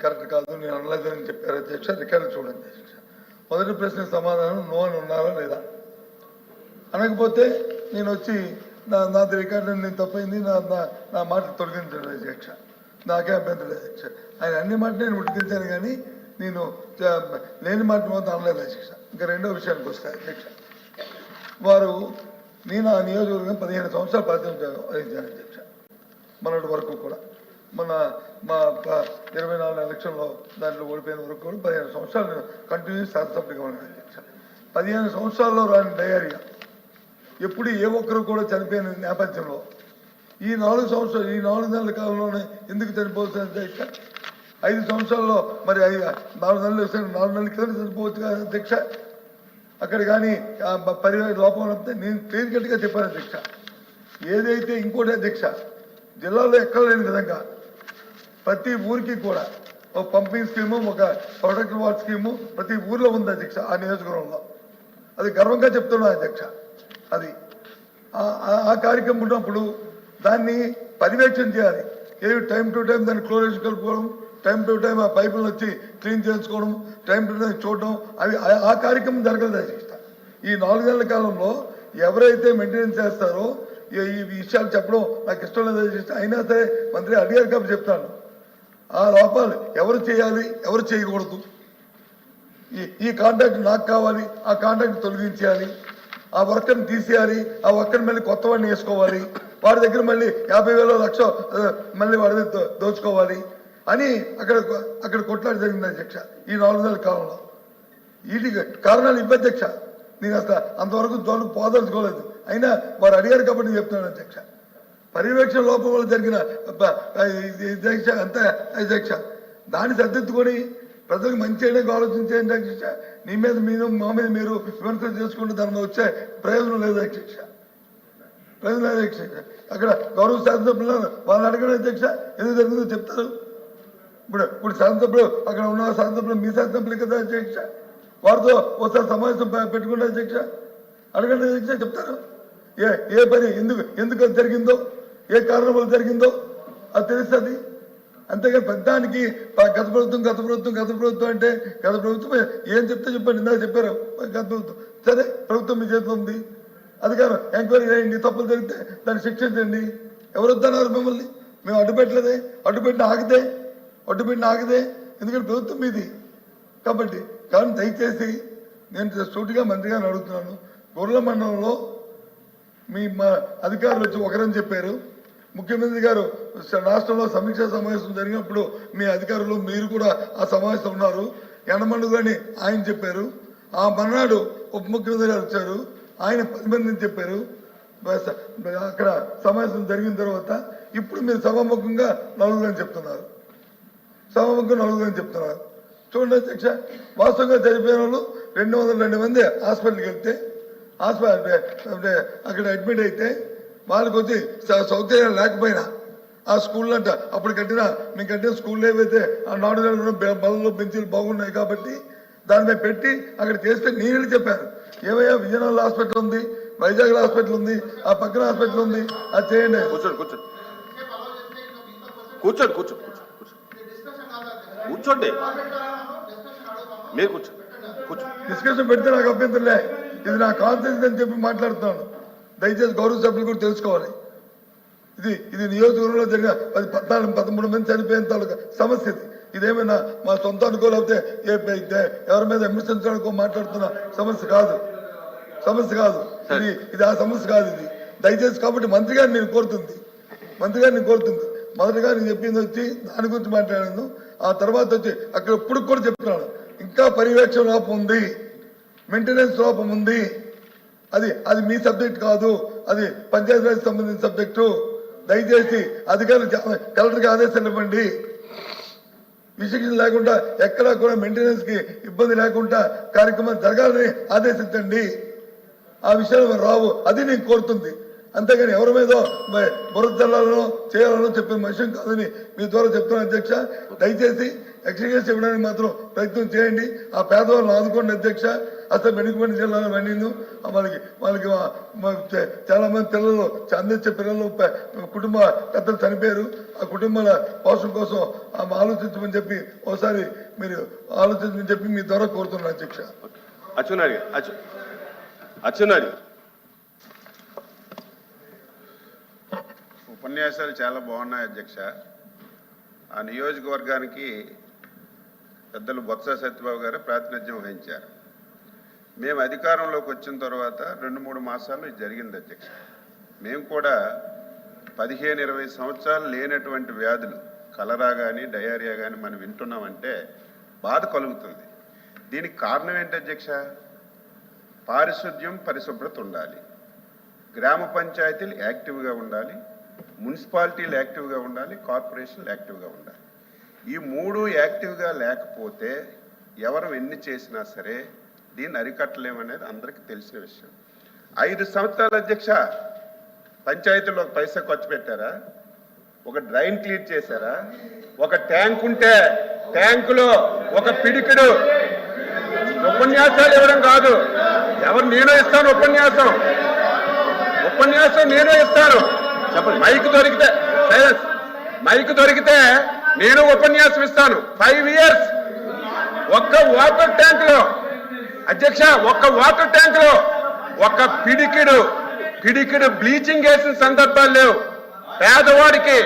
Correct కాదు, నేను అనలేదని చెప్పారు అధ్యక్ష. రికార్డు చూడండి అధ్యక్ష. మొదటి ప్రశ్న సమాధానం నో అని ఉన్నారా లేదా, అనకపోతే నేను వచ్చి నాది రికార్డు నేను తప్పైంది, నా మాట తొలగించండి అధ్యక్ష, నాకే అభ్యంతరం లేదు అధ్యక్ష. ఆయన అన్ని మాట నేను ఉడికించాను కానీ నేను లేని మాట మాత్రం అనలేదు అధ్యక్ష. ఇంకా రెండో విషయానికి వస్తాయి అధ్యక్ష. వారు నేను ఆ నియోజకవర్గం 15 సంవత్సరాలు ప్రాతినిధ్యం వహించాను అధ్యక్ష. మొన్నటి వరకు కూడా మా 24 ఎలక్షన్లో దాంట్లో ఓడిపోయిన వరకు కూడా 15 సంవత్సరాలు నేను కంటిన్యూస్ శాసనసభ్యుడిగా ఉన్నాను అధ్యక్ష. 15 సంవత్సరాల్లో రాని డయేరియా ఎప్పుడు ఏ ఒక్కరు కూడా చనిపోయిన నేపథ్యంలో ఈ 4 సంవత్సరాలు, ఈ 4 నెలల కాలంలోనే ఎందుకు చనిపోవచ్చు అధ్యక్ష? 5 సంవత్సరాల్లో మరి 4 నెలలు వేసాను, 4 నెలల కింద చనిపోవచ్చు కదా అధ్యక్ష. అక్కడ కానీ పరివేక్ష లోపం వస్తే నేను క్లియర్ కట్గా చెప్పాను అధ్యక్ష. ఏదైతే ఇంకోటి అధ్యక్ష, జిల్లాలో ఎక్కడ లేని విధంగా ప్రతి ఊరికి కూడా ఒక పంపింగ్ స్కీము, ఒక ప్రొటెక్ట్ వార్డ్ స్కీము ప్రతి ఊర్లో ఉంది అధ్యక్ష. ఆ నియోజకవర్గంలో అది గర్వంగా చెప్తున్నాను అధ్యక్ష. అది ఆ కార్యక్రమం ఉన్నప్పుడు దాన్ని పర్యవేక్షణ చేయాలి. ఏది టైం టు టైం దాన్ని క్లోరేషన్ కలుపుకోవడం, టైం టు టైం ఆ పైపులను వచ్చి క్లీన్ చేసుకోవడం, టైం టు టైం చూడడం, అవి ఆ కార్యక్రమం జరగలేదు అధ్యక్ష. ఈ 4 నెలల కాలంలో ఎవరైతే మెయింటెనెన్స్ చేస్తారో ఈ విషయాలు చెప్పడం నాకు ఇష్టం లేదు అధ్యక్ష. అయినా సరే మంత్రి అడిగారు కాబట్టి చెప్తాను. ఆ లోపాలు ఎవరు చేయాలి, ఎవరు చేయకూడదు, ఈ కాంట్రాక్ట్ నాకు కావాలి, ఆ కాంట్రాక్ట్ తొలగించేయాలి, ఆ వర్కర్ని తీసేయాలి, ఆ వర్కర్ని మళ్ళీ కొత్త వాడిని వేసుకోవాలి, వాడి దగ్గర మళ్ళీ 50,000 లక్ష మళ్ళీ వాడి దోచుకోవాలి అని అక్కడ కొట్లాడి జరిగింది అధ్యక్ష. ఈ 4 నెలల కాలంలో వీటికి కారణాలు ఇవ్వ అధ్యక్ష. నేను అసలు అంతవరకు జోలికి పోదలుచుకోలేదు. అయినా వారు అడిగారు కాబట్టి నేను చెప్తున్నాను అధ్యక్ష. పర్యవేక్షణ లోపం వల్ల జరిగిన అధ్యక్ష అంతే అధ్యక్ష. దాన్ని సర్దిద్దుకొని ప్రజలకు మంచి చేయడానికి ఆలోచించేయండి అధ్యక్ష. నీ మీద మీరు, మా మీద మీరు విమర్శలు చేసుకుంటే దాని వచ్చే ప్రయోజనం లేదు అధ్యక్ష, ప్రయోజనం లేదు అధ్యక్ష. అక్కడ గౌరవ శాసనసభ్యులు వాళ్ళు అడగడం అధ్యక్ష ఎందుకు జరిగిందో చెప్తారు. ఇప్పుడు శాసనసభ్యులు అక్కడ ఉన్న శాసనసభ్యులు మీ శాసనసభ్యులు కదా అధ్యక్ష, వారితో ఒకసారి సమావేశం పెట్టుకుంటే అధ్యక్ష అడగండి అధ్యక్ష, చెప్తారు. ఏ పని ఎందుకు అది జరిగిందో, ఏ కారణం వల్ల జరిగిందో అది తెలుస్తుంది. అంతేగాని పెద్దానికి గత ప్రభుత్వం అంటే గత ప్రభుత్వం ఏం చెప్తే చెప్పండి, ఇందాక చెప్పారు గత ప్రభుత్వం. సరే ప్రభుత్వం మీ చేతిలో ఉంది, అధికారం ఎంక్వైరీ చేయండి, తప్పులు జరిగితే దాన్ని శిక్షించండి. ఎవరు వద్దన్నారు మిమ్మల్ని? మేము అడ్డుపెట్టిన ఆగితే ఎందుకంటే ప్రభుత్వం మీది కాబట్టి. కానీ దయచేసి నేను సూటిగా మంత్రిగారిని అడుగుతున్నాను. గొర్రెల మండలంలో మా అధికారులు వచ్చి ఒకరని చెప్పారు. ముఖ్యమంత్రి గారు రాష్ట్రంలో సమీక్షా సమావేశం జరిగినప్పుడు మీ అధికారులు మీరు కూడా ఆ సమావేశం ఉన్నారు. ఎండమండు అని ఆయన చెప్పారు. ఆ మర్నాడు ఉప ముఖ్యమంత్రి గారు వచ్చారు, ఆయన 10 మందిని చెప్పారు. అక్కడ సమావేశం జరిగిన తర్వాత ఇప్పుడు మీరు సభాముఖంగా 4 అని చెప్తున్నారు. చూడండి అధ్యక్ష, వాస్తవంగా చనిపోయిన వాళ్ళు 202 మంది హాస్పిటల్కి వెళ్తే అక్కడ అడ్మిట్ అయితే వాళ్ళకి వచ్చి సౌకర్యం లేకపోయినా ఆ స్కూల్ అంట అప్పుడు మేము కట్టిన స్కూల్లో ఏవైతే ఆ 4 నెలలు బలలో బెంచీలు బాగున్నాయి కాబట్టి దాని మీద పెట్టి అక్కడ చేస్తే నేను చెప్పాను. ఏమయ్యా విజయనగరం హాస్పిటల్ ఉంది, వైజాగ్ హాస్పిటల్ ఉంది, ఆ పక్కన హాస్పిటల్ ఉంది, అది చేయండి. కూర్చోండి మీరు డిస్కషన్ పెడితే నాకు అభ్యంతరలే. ఇది నా కాన్ఫిడెన్స్ అని చెప్పి మాట్లాడుతున్నాను. దయచేసి గౌరవ సభ్యులు కూడా తెలుసుకోవాలి. ఇది నియోజకవర్గంలో జరిగిన 13 మంది చనిపోయిన తాలూకా సమస్య. ఇదేమైనా మా సొంత అనుకోలేకపోతే ఎవరి మీద విమర్శించడానికో మాట్లాడుతున్న సమస్య కాదు. ఇది ఆ సమస్య కాదు. ఇది దయచేసి కాబట్టి మంత్రి గారిని నేను కోరుతుంది. మొదటిగా నేను చెప్పింది వచ్చి దాని గురించి మాట్లాడాను. ఆ తర్వాత వచ్చి అక్కడ ఇప్పుడు కూడా చెప్తున్నాను, ఇంకా పర్యవేక్షణ లోపం ఉంది, మెయింటెనెన్స్ లోపం ఉంది. అది మీ సబ్జెక్ట్ కాదు, అది పంచాయతీరాజ్ సంబంధించిన సబ్జెక్టు. దయచేసి అధికారులు కలెక్టర్కి ఆదేశాలు ఇవ్వండి. విశిక్షణ లేకుండా ఎక్కడా కూడా మెయింటెనెన్స్ కి ఇబ్బంది లేకుండా కార్యక్రమం జరగాలని ఆదేశించండి. ఆ విషయాలు రావు, అది నేను కోరుతుంది. అంతేగాని ఎవరి మీద బురద చల్లాలనో చేయాలనో చెప్పిన విషయం కాదని మీ ద్వారా చెప్తున్నాను అధ్యక్ష. దయచేసి ఎక్స్గ్రేషన్స్ ఇవ్వడానికి మాత్రం ప్రయత్నం చేయండి. ఆ పేదవాళ్ళని ఆదుకోండి అధ్యక్ష. అసలు మెడికల్ జిల్లాలో పండింది వాళ్ళకి చాలా మంది పిల్లలు అందించే పిల్లలు కుటుంబ పెద్దలు చనిపోయారు. ఆ కుటుంబాల పోషణ కోసం ఆలోచించమని చెప్పి ఒకసారి మీరు ఆలోచించమని చెప్పి మీ ద్వారా కోరుతున్నాను అధ్యక్ష. అచ్చున్నాడు ఉపన్యాసాలు చాలా బాగున్నాయి అధ్యక్ష. ఆ నియోజకవర్గానికి పెద్దలు బొత్స సత్యబాబు గారు ప్రాతినిధ్యం వహించారు. మేము అధికారంలోకి వచ్చిన తర్వాత 2-3 మాసాలు ఇది జరిగింది అధ్యక్ష. మేము కూడా 15-20 సంవత్సరాలు లేనటువంటి వ్యాధులు కలరా కానీ డయేరియా కానీ మనం వింటున్నామంటే బాధ కలుగుతుంది. దీనికి కారణం ఏంటి అధ్యక్ష? పారిశుద్ధ్యం పరిశుభ్రత ఉండాలి, గ్రామ పంచాయతీలు యాక్టివ్గా ఉండాలి, మున్సిపాలిటీలు యాక్టివ్గా ఉండాలి, కార్పొరేషన్లు యాక్టివ్గా ఉండాలి. ఈ 3 యాక్టివ్గా లేకపోతే ఎవరు ఎన్ని చేసినా సరే దీన్ని అరికట్టలేమనేది అందరికీ తెలిసిన విషయం. 5 సంవత్సరాల అధ్యక్ష పంచాయతీలో ఒక పైసా ఖర్చు పెట్టారా? ఒక డ్రైన్ క్లీన్ చేశారా? ఒక ట్యాంక్ ఉంటే ట్యాంకులో ఒక పిడికిడు ఉపన్యాసాలు ఇవ్వడం కాదు. ఎవరు నేనే ఇస్తాను ఉపన్యాసం నేనే ఇస్తాను. మైక్ దొరికితే నేను ఉపన్యాసం ఇస్తాను. 5 years ఒక్క వాటర్ ట్యాంక్ లో అధ్యక్ష, ఒక్క వాటర్ ట్యాంక్ లో ఒక పిడికిడు బ్లీచింగ్ వేసిన సందర్భాలు లేవు. పేదవాడికి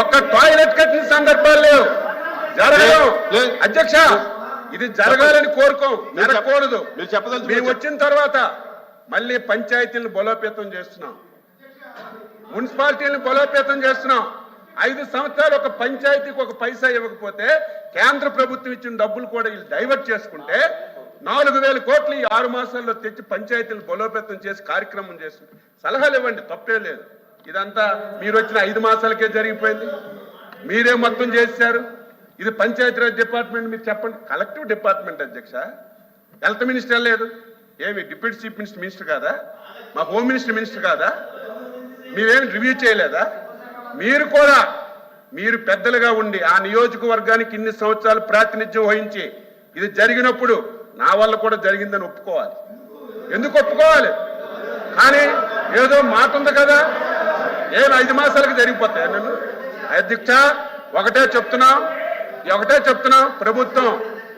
ఒక్క టాయిలెట్ కట్టిన సందర్భాలు లేవు. జరగదు అధ్యక్ష, ఇది జరగాలని జరగకూడదు. మేము వచ్చిన తర్వాత మళ్ళీ పంచాయతీలను బలోపేతం చేస్తున్నాం, మున్సిపాలిటీలను బలోపేతం చేస్తున్నాం. 5 సంవత్సరాలు ఒక పంచాయతీకి ఒక పైసా ఇవ్వకపోతే కేంద్ర ప్రభుత్వం ఇచ్చిన డబ్బులు కూడా వీళ్ళు డైవర్ట్ చేసుకుంటే 4,000 కోట్లు ఈ 6 మాసాల్లో తెచ్చి పంచాయతీలు బలోపేతం చేసి కార్యక్రమం చేస్తుంది. సలహాలు ఇవ్వండి, తప్పే లేదు. ఇదంతా మీరు వచ్చిన 5 మాసాలకే జరిగిపోయింది. మీరే మొత్తం చేశారు. ఇది పంచాయతీరాజ్ డిపార్ట్మెంట్. మీరు చెప్పండి, కలెక్టివ్ డిపార్ట్మెంట్ అధ్యక్ష. హెల్త్ మినిస్టర్ లేదు, ఏమి డిప్యూటీ చీఫ్ మినిస్టర్ కాదా? మా హోమ్ మినిస్టర్ కాదా? మీరేమి రివ్యూ చేయలేదా? మీరు పెద్దలుగా ఉండి ఆ నియోజకవర్గానికి ఇన్ని సంవత్సరాలు ప్రాతినిధ్యం వహించి ఇది జరిగినప్పుడు నా వల్ల కూడా జరిగిందని ఒప్పుకోవాలి. ఎందుకు ఒప్పుకోవాలి? కానీ ఏదో మాట ఉంది కదా, ఏం 5 మాసాలకు జరిగిపోతాయి. నన్ను అధ్యక్ష ఒకటే చెప్తున్నాం,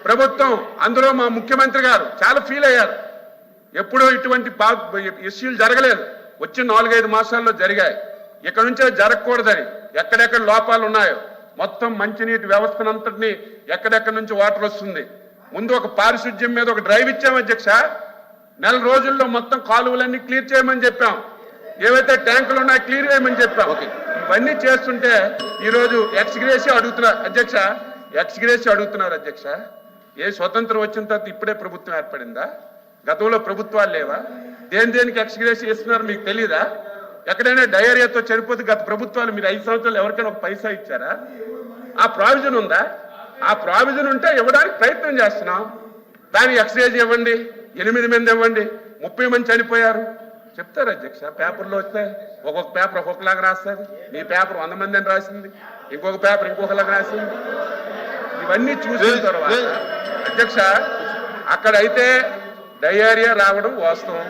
ప్రభుత్వం అందులో మా ముఖ్యమంత్రి గారు చాలా ఫీల్ అయ్యారు. ఎప్పుడూ ఇటువంటి ఇష్యూలు జరగలేదు, వచ్చిన 4-5 మాసాల్లో జరిగాయి. ఇక్కడ నుంచే జరగకూడదని ఎక్కడెక్కడ లోపాలు ఉన్నాయో మొత్తం మంచినీటి వ్యవస్థనంతటినీ ఎక్కడెక్కడి నుంచి వాటర్ వస్తుంది. ముందు ఒక పారిశుద్ధ్యం మీద ఒక డ్రైవ్ ఇచ్చాం అధ్యక్ష. 4 రోజుల్లో మొత్తం కాలువలన్నీ క్లియర్ చేయమని చెప్పాం. ఏవైతే ట్యాంకులు ఉన్నాయో క్లియర్ చేయమని చెప్పాం. ఇవన్నీ చేస్తుంటే ఈరోజు ఎక్స్గ్రేషియా అడుగుతున్నారు అధ్యక్ష. ఏ స్వతంత్రం వచ్చిన తర్వాత ఇప్పుడే ప్రభుత్వం ఏర్పడిందా? గతంలో ప్రభుత్వాలు లేవా? దేనికి ఎక్స్గ్రేషియా ఇస్తున్నారు మీకు తెలీదా? ఎక్కడైనా డయేరియాతో చనిపోతే గత ప్రభుత్వాలు మీరు 5 సంవత్సరాలు ఎవరికైనా ఒక పైసా ఇచ్చారా? ఆ ప్రావిజన్ ఉందా? ఆ ప్రావిజన్ ఉంటే ఇవ్వడానికి ప్రయత్నం చేస్తున్నాం. దాన్ని ఎక్స్గ్రేషియా ఇవ్వండి, 8 మంది ఇవ్వండి, 30 మంది చనిపోయారు చెప్తారు అధ్యక్ష. పేపర్లో వస్తే ఒక్కొక్క పేపర్ ఒక్కొక్కలాగా రాస్తారు. మీ పేపర్ 100 మంది అని రాసింది, ఇంకొక పేపర్ ఇంకొకలాగా రాసింది. ఇవన్నీ చూసిన తర్వాత అధ్యక్ష అక్కడైతే డయేరియా రావడం వాస్తవం,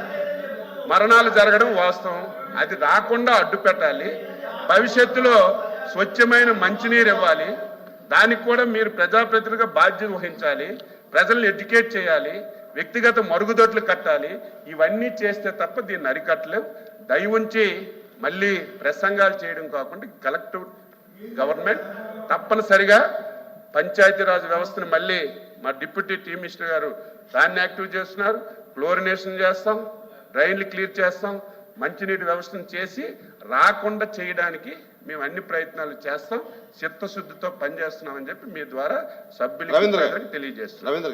మరణాలు జరగడం వాస్తవం. అది రాకుండా అడ్డు పెట్టాలి. భవిష్యత్తులో స్వచ్ఛమైన మంచినీరు ఇవ్వాలి. దానికి కూడా మీరు ప్రజాప్రతినిధిగా బాధ్యత వహించాలి. ప్రజల్ని ఎడ్యుకేట్ చేయాలి, వ్యక్తిగత మరుగుదొడ్లు కట్టాలి. ఇవన్నీ చేస్తే తప్ప దీన్ని అరికట్టలేం. దయవుంచి మళ్ళీ ప్రసంగాలు చేయడం కాకుండా కలెక్టివ్ గవర్నమెంట్ తప్పనిసరిగా పంచాయతీరాజ్ వ్యవస్థను మళ్ళీ మా డిప్యూటీ చీఫ్ మినిస్టర్ గారు దాన్ని యాక్టివ్ చేస్తున్నారు. క్లోరినేషన్ చేస్తాం, డ్రైన్లు క్లియర్ చేస్తాం, మంచినీటి వ్యవస్థను చేసి రాకుండా చేయడానికి మేము అన్ని ప్రయత్నాలు చేస్తాం. చిత్తశుద్ధితో పనిచేస్తున్నామని చెప్పి మీ ద్వారా సభ్యులకు తెలియజేస్తున్నాం.